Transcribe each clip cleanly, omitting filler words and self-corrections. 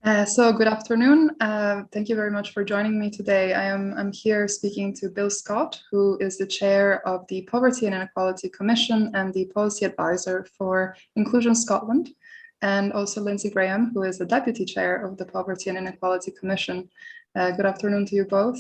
So good afternoon. Thank you very much for joining me today. I'm here speaking to Bill Scott, who is the chair of the Poverty and Inequality Commission and the policy advisor for Inclusion Scotland, and also Lindsay Graham, who is the deputy chair of the Poverty and Inequality Commission. Good afternoon to you both.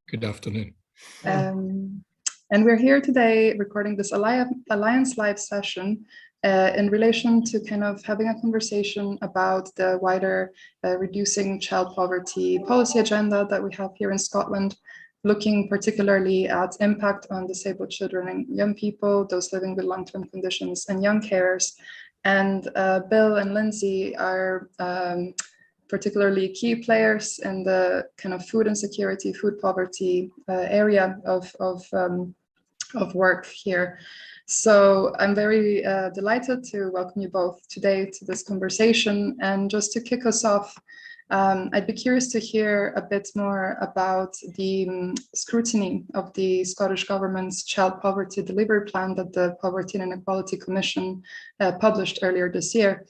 Good afternoon. And we're here today recording this Alliance Live session in relation to kind of having a conversation about the wider reducing child poverty policy agenda that we have here in Scotland, looking particularly at impact on disabled children and young people, those living with long-term conditions, and young carers. And Bill and Lindsay are particularly key players in the kind of food insecurity, food poverty area of work here. So I'm very delighted to welcome you both today to this conversation. And just to kick us off, I'd be curious to hear a bit more about the scrutiny of the Scottish Government's Child Poverty Delivery Plan that the Poverty and Inequality Commission published earlier this year.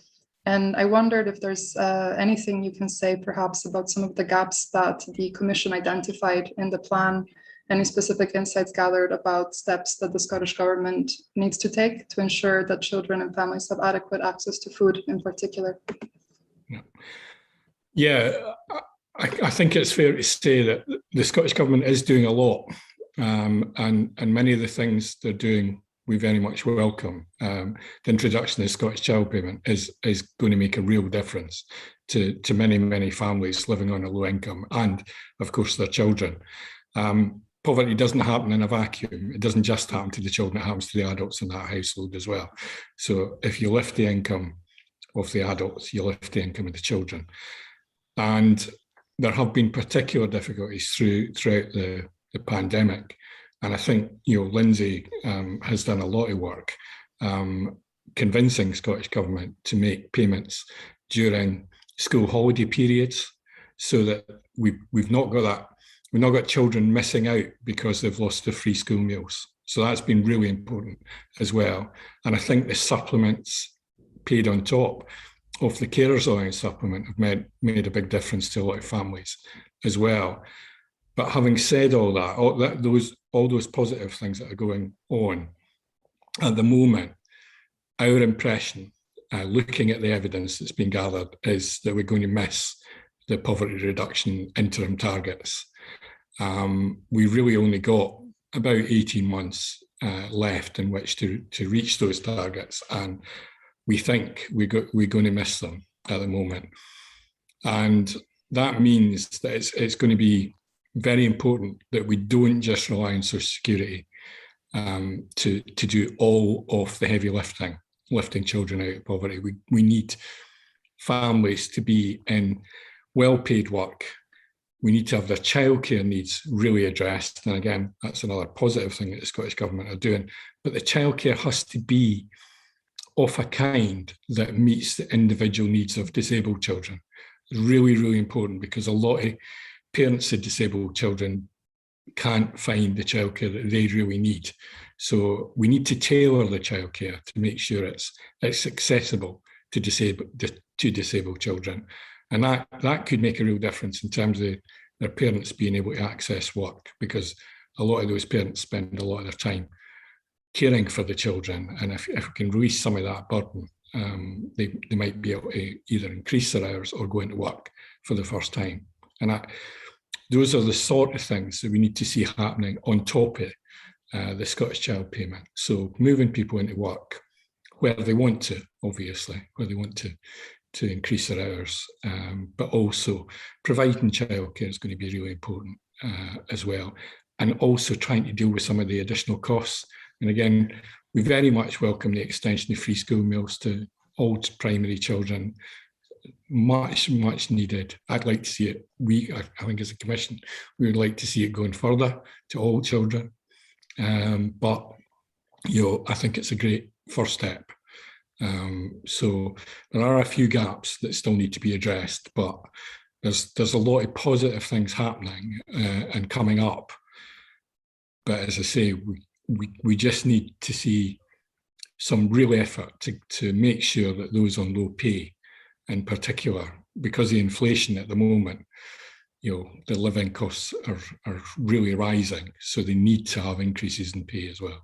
And I wondered if there's anything you can say perhaps about some of the gaps that the Commission identified in the plan. Any specific insights gathered about steps that the Scottish Government needs to take to ensure that children and families have adequate access to food in particular? Yeah, I think it's fair to say that the Scottish Government is doing a lot, and many of the things they're doing we very much welcome. The introduction of the Scottish Child Payment is going to make a real difference to many families living on a low income and, of course, their children. Poverty doesn't happen in a vacuum. It doesn't just happen to the children, it happens to the adults in that household as well. So if you lift the income of the adults, you lift the income of the children. And there have been particular difficulties throughout the pandemic. And I think, Lindsay has done a lot of work convincing Scottish Government to make payments during school holiday periods so that we've not got that. We've not got children missing out because they've lost their free school meals. So that's been really important as well. And I think the supplements paid on top of the carers allowance supplement have made a big difference to a lot of families as well. But having said all that, all those positive things that are going on at the moment, our impression, looking at the evidence that's been gathered, is that we're going to miss the poverty reduction interim targets. We really only got about 18 months left in which to reach those targets, and we think we're going to miss them at the moment. And that means that it's going to be very important that we don't just rely on Social Security to do all of the heavy lifting children out of poverty. We need families to be in well-paid work. We need to have their childcare needs really addressed. And again, that's another positive thing that the Scottish Government are doing. But the childcare has to be of a kind that meets the individual needs of disabled children. It's really, really important because a lot of parents of disabled children can't find the childcare that they really need. So we need to tailor the childcare to make sure it's accessible to disabled children. And that could make a real difference in terms of their parents being able to access work, because a lot of those parents spend a lot of their time caring for the children. And if we can release some of that burden, they might be able to either increase their hours or go into work for the first time. And those are the sort of things that we need to see happening on top of the Scottish Child Payment. So moving people into work where they want to, obviously, where they want to increase their hours, but also providing childcare is going to be really important as well, and also trying to deal with some of the additional costs. And again, we very much welcome the extension of free school meals to all primary children. Much needed. I'd like to see it. I think as a commission, we would like to see it going further to all children. But I think it's a great first step. So there are a few gaps that still need to be addressed, but there's a lot of positive things happening and coming up. But as I say, we just need to see some real effort to make sure that those on low pay in particular because of inflation at the moment, the living costs are really rising, so they need to have increases in pay as well.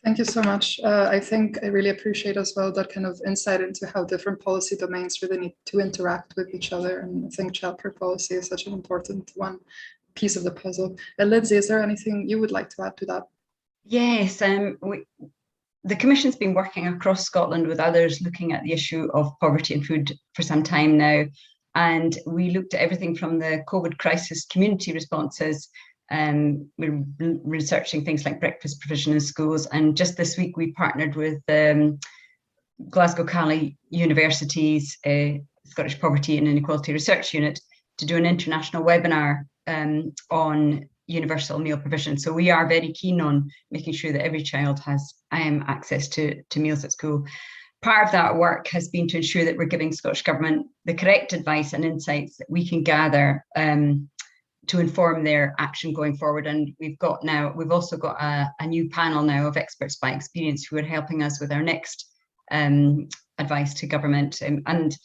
Thank you so much. I think I really appreciate as well that kind of insight into how different policy domains really need to interact with each other. And I think childcare policy is such an important piece of the puzzle. Lindsay, is there anything you would like to add to that? Yes, the Commission's been working across Scotland with others looking at the issue of poverty and food for some time now. And we looked at everything from the COVID crisis community responses. We're researching things like breakfast provision in schools. And just this week, we partnered with Glasgow Cali University's Scottish Poverty and Inequality Research Unit to do an international webinar on universal meal provision. So we are very keen on making sure that every child has access to meals at school. Part of that work has been to ensure that we're giving Scottish Government the correct advice and insights that we can gather to inform their action going forward. And we've also got a new panel now of experts by experience who are helping us with our next advice to government. And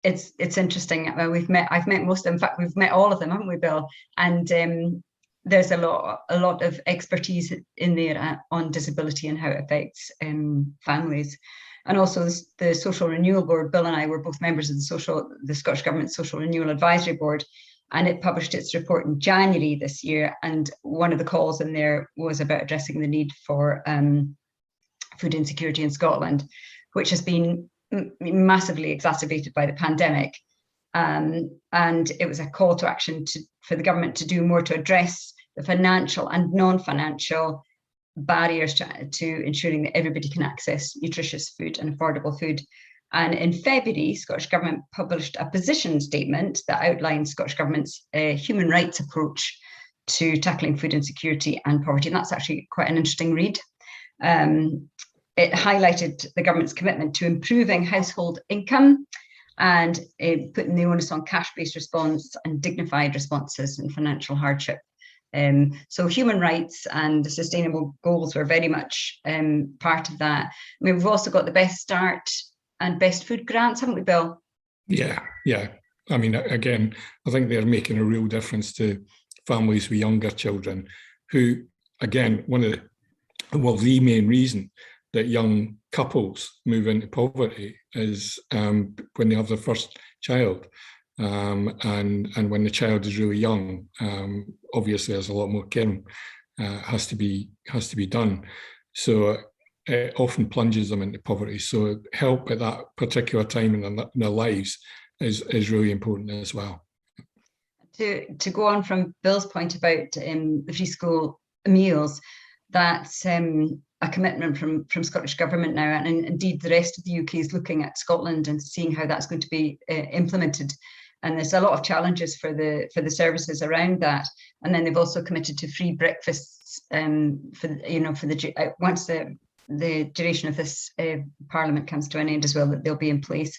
it's interesting. I've met most of them. In fact, we've met all of them, haven't we, Bill? And there's a lot of expertise in there on disability and how it affects families. And also the Social Renewal Board. Bill and I were both members of the Scottish Government Social Renewal Advisory Board, and it published its report in January this year. And one of the calls in there was about addressing the need for food insecurity in Scotland, which has been massively exacerbated by the pandemic. And it was a call to action for the government to do more to address the financial and non-financial barriers to ensuring that everybody can access nutritious food and affordable food. And in February, Scottish Government published a position statement that outlines Scottish Government's human rights approach to tackling food insecurity and poverty. And that's actually quite an interesting read. It highlighted the government's commitment to improving household income and putting the onus on cash-based response and dignified responses in financial hardship. So human rights and the sustainable goals were very much part of that. I mean, we've also got the Best Start and Best Food grants, haven't we, Bill? Yeah. I mean, again, I think they're making a real difference to families with younger children who, again, the main reason that young couples move into poverty is when they have their first child. And when the child is really young, obviously there's a lot more caring has to be done. So it often plunges them into poverty. So help at that particular time in their lives is really important as well. To go on from Bill's point about the free school meals, that's a commitment from Scottish Government now, and indeed the rest of the UK is looking at Scotland and seeing how that's going to be implemented. And there's a lot of challenges for the services around that. And then they've also committed to free breakfasts once the duration of this Parliament comes to an end as well, that they'll be in place.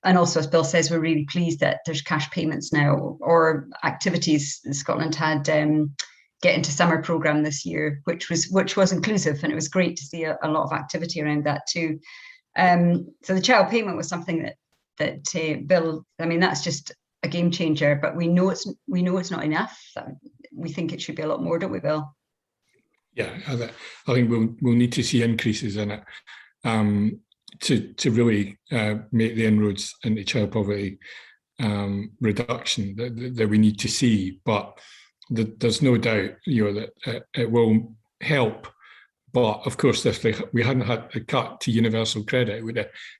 And also, as Bill says, we're really pleased that there's cash payments now, or activities Scotland had Get Into Summer programme this year, which was inclusive, and it was great to see a lot of activity around that too. So the child payment was something that Bill, I mean, that's just a game changer, but we know it's not enough. We think it should be a lot more, don't we, Bill? Yeah, I think we'll need to see increases in it to really make the inroads into child poverty reduction that we need to see. But there's no doubt, that it will help. But of course, if we hadn't had a cut to universal credit, it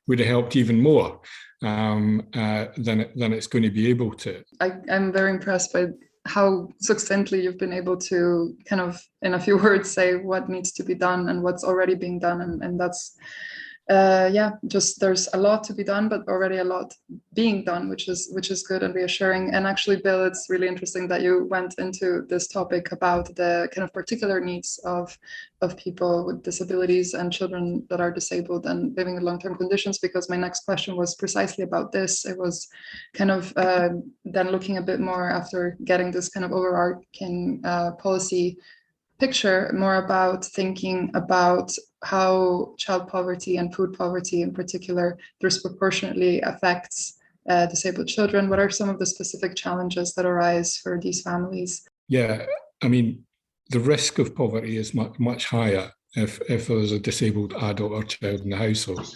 would have helped even more than it's going to be able to. I'm very impressed by how succinctly you've been able to kind of, in a few words, say what needs to be done and what's already being done, and that's just there's a lot to be done, but already a lot being done, which is good and reassuring. And actually, Bill, it's really interesting that you went into this topic about the kind of particular needs of people with disabilities and children that are disabled and living in long-term conditions, because my next question was precisely about this. It was kind of then looking a bit more after getting this kind of overarching policy picture, more about thinking about how child poverty and food poverty in particular disproportionately affects disabled children? What are some of the specific challenges that arise for these families? Yeah, I mean, the risk of poverty is much higher if there's a disabled adult or child in the household.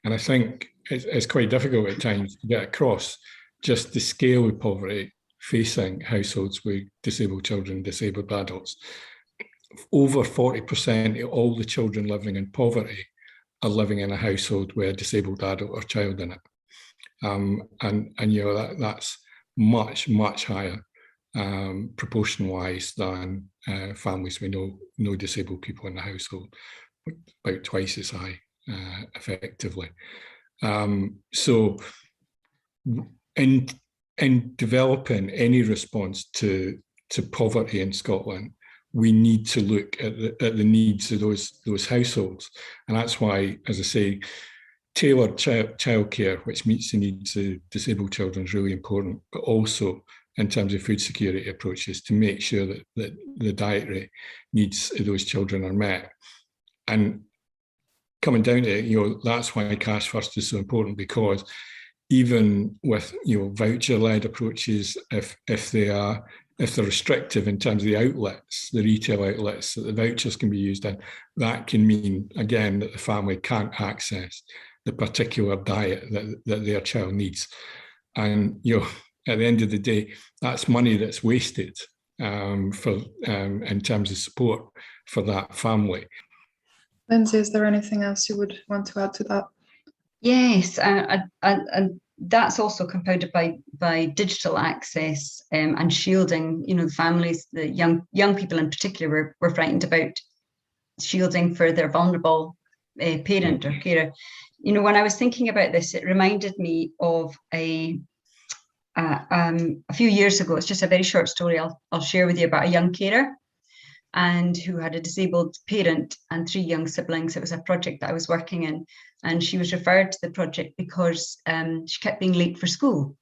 And I think it's quite difficult at times to get across just the scale of poverty facing households with disabled children, disabled adults. Over 40% of all the children living in poverty are living in a household with a disabled adult or child in it. And you know, that's much higher proportion-wise than families with no disabled people in the household, about twice as high, effectively. So in developing any response to poverty in Scotland, we need to look at the needs of those households, and that's why, as I say, tailored childcare, which meets the needs of disabled children, is really important. But also in terms of food security approaches to make sure that the dietary needs of those children are met. And coming down to it, you know, that's why Cash First is so important, because even with, you know, voucher-led approaches, if they're restrictive in terms of the outlets, the retail outlets that the vouchers can be used in, that can mean, again, that the family can't access the particular diet that their child needs. And, you know, at the end of the day, that's money that's wasted in terms of support for that family. Lindsay, is there anything else you would want to add to that? Yes, and that's also compounded by digital access and shielding. You know, the families, the young people in particular, were frightened about shielding for their vulnerable parent or carer. You know, when I was thinking about this, it reminded me of a few years ago. It's just a very short story I'll share with you about a young carer and who had a disabled parent and 3 young siblings. It was a project that I was working in, and she was referred to the project because she kept being late for school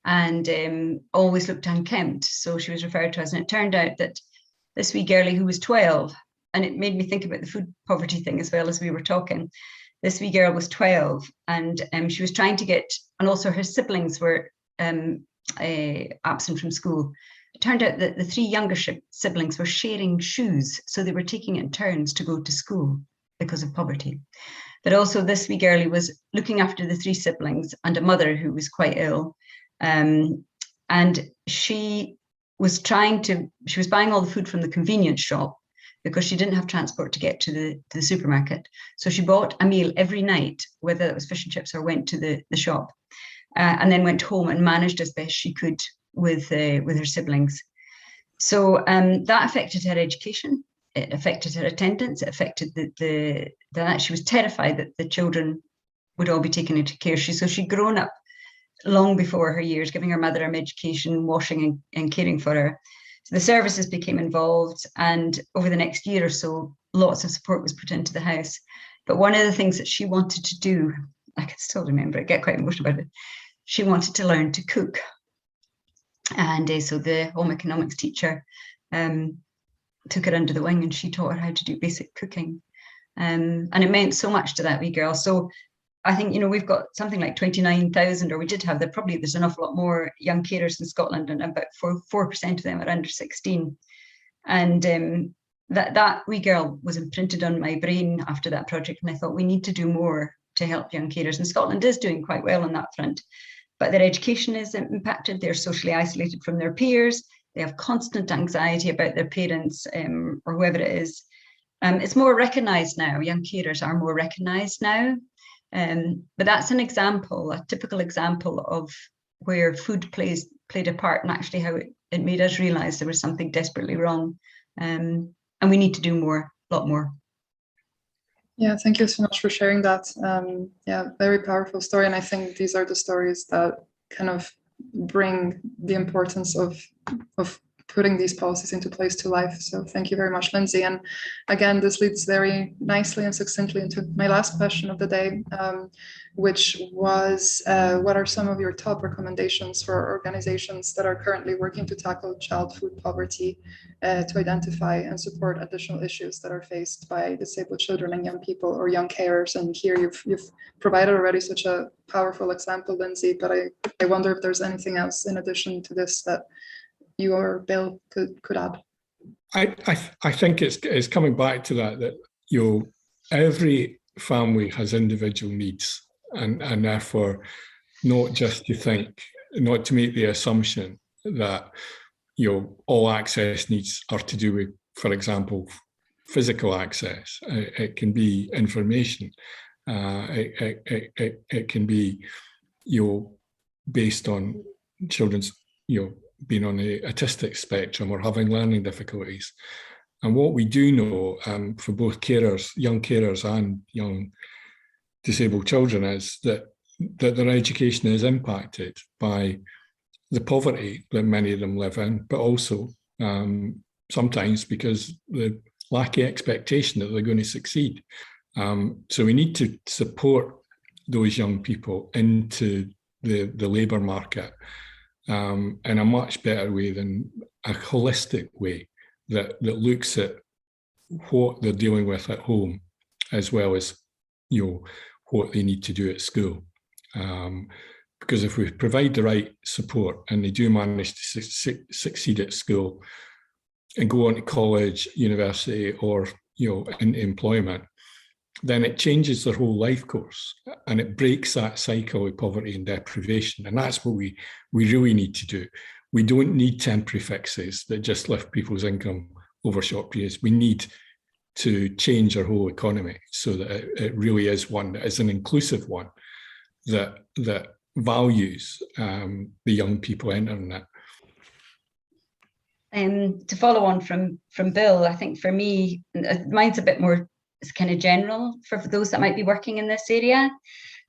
and always looked unkempt. So she was referred to us, and it turned out that this wee girlie who was 12, and it made me think about the food poverty thing as well as we were talking. This wee girl was 12, and she was trying to get, and also her siblings were absent from school. It turned out that the 3 younger siblings were sharing shoes, so they were taking it in turns to go to school because of poverty. But also this wee girlie was looking after the 3 siblings and a mother who was quite ill. And she was buying all the food from the convenience shop because she didn't have transport to get to the supermarket. So she bought a meal every night, whether it was fish and chips or went to the shop, and then went home and managed as best she could with her siblings. So that affected her education. It affected her attendance. It affected that she was terrified that the children would all be taken into care. So she'd grown up long before her years, giving her mother education, washing and caring for her. So the services became involved, and over the next year or so, lots of support was put into the house. But one of the things that she wanted to do, I can still remember it, get quite emotional about it, she wanted to learn to cook. And so the home economics teacher took her under the wing, and she taught her how to do basic cooking. And it meant so much to that wee girl. So I think, you know, we've got something like 29,000, or we did have, there's an awful lot more young carers in Scotland, and about 4% of them are under 16. And that wee girl was imprinted on my brain after that project. And I thought we need to do more to help young carers. And Scotland is doing quite well on that front. But their education is impacted. They're socially isolated from their peers. They have constant anxiety about their parents or whoever it is. It's more recognised now. Young carers are more recognised now. But that's an example, a typical example of where food played a part, and actually how it made us realise there was something desperately wrong. And we need to do more, a lot more. Yeah, thank you so much for sharing that. Yeah, very powerful story. And I think these are the stories that kind of bring the importance of putting these policies into place to life. So thank you very much, Lindsay. And again, this leads very nicely and succinctly into my last question of the day, which was, what are some of your top recommendations for organizations that are currently working to tackle child food poverty, to identify and support additional issues that are faced by disabled children and young people or young carers? And here you've provided already such a powerful example, Lindsay, but I wonder if there's anything else in addition to this that you or Bill could add. I think it's coming back to that every family has individual needs, and therefore not to make the assumption that all access needs are to do with, for example, physical access. It can be information. It can be based on children's being on the autistic spectrum or having learning difficulties. And what we do know for both young carers and young disabled children, is that their education is impacted by the poverty that many of them live in, but also sometimes because the lack of expectation that they're going to succeed. So we need to support those young people into the labour market in a much better way than a holistic way that looks at what they're dealing with at home, as well as what they need to do at school. Because if we provide the right support and they do manage to succeed at school and go on to college, university, or into employment, then it changes their whole life course and it breaks that cycle of poverty and deprivation. And that's what we really need to do. We don't need temporary fixes that just lift people's income over short periods. We need to change our whole economy so that it really is one that is an inclusive one, that values the young people entering it. To follow on from Bill, I think for me, mine's a bit more, it's kind of general for those that might be working in this area.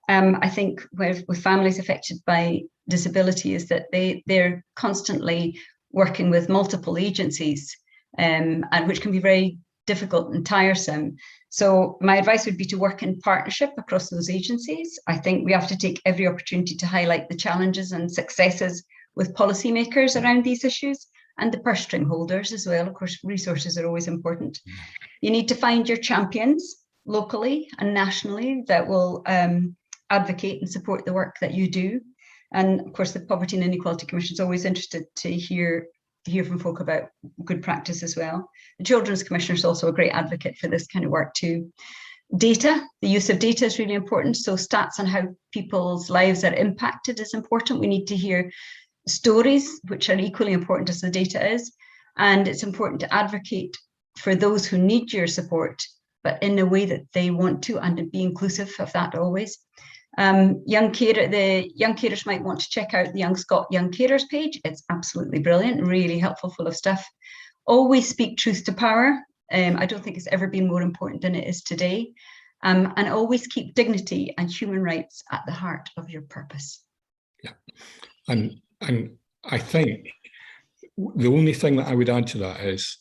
I think with families affected by disability is that they're constantly working with multiple agencies, and which can be very difficult and tiresome. So my advice would be to work in partnership across those agencies. I think we have to take every opportunity to highlight the challenges and successes with policymakers around these issues, and the purse string holders as well. Of course, resources are always important. You need to find your champions locally and nationally that will advocate and support the work that you do. And of course, the Poverty and Inequality Commission is always interested to hear from folk about good practice as well. The Children's Commissioner is also a great advocate for this kind of work too. Data, the use of data is really important. So stats on how people's lives are impacted is important. We need to hear stories, which are equally important as the data is. And it's important to advocate for those who need your support, but in a way that they want to, and be inclusive of that always. The young carers might want to check out the Young Carers page. It's absolutely brilliant, really helpful, full of stuff. Always speak truth to power. I don't think it's ever been more important than it is today. And always keep dignity and human rights at the heart of your purpose. Yeah, and I think the only thing that I would add to that is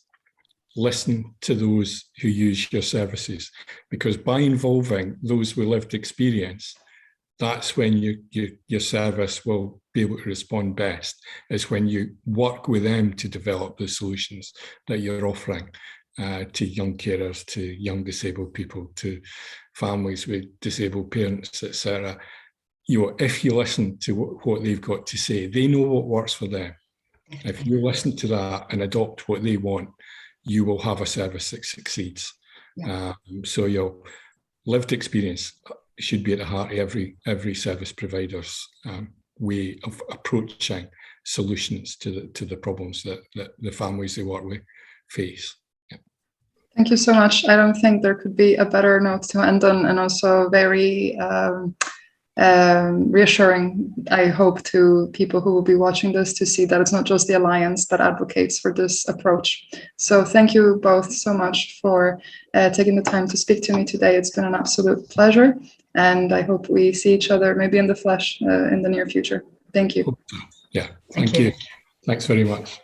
listen to those who use your services, because by involving those with lived experience, that's when your service will be able to respond best, is when you work with them to develop the solutions that you're offering to young carers, to young disabled people, to families with disabled parents, etc. If you listen to what they've got to say, they know what works for them. If you listen to that and adopt what they want, you will have a service that succeeds. Yeah. So your lived experience should be at the heart of every service provider's way of approaching solutions to the problems that the families they work with face. Yeah. Thank you so much. I don't think there could be a better note to end on, and also very reassuring, I hope, to people who will be watching this, to see that it's not just the Alliance that advocates for this approach. So thank you both so much for taking the time to speak to me today. It's been an absolute pleasure, and I hope we see each other maybe in the flesh in the near future. Thank you. Yeah, thank you. Thanks very much.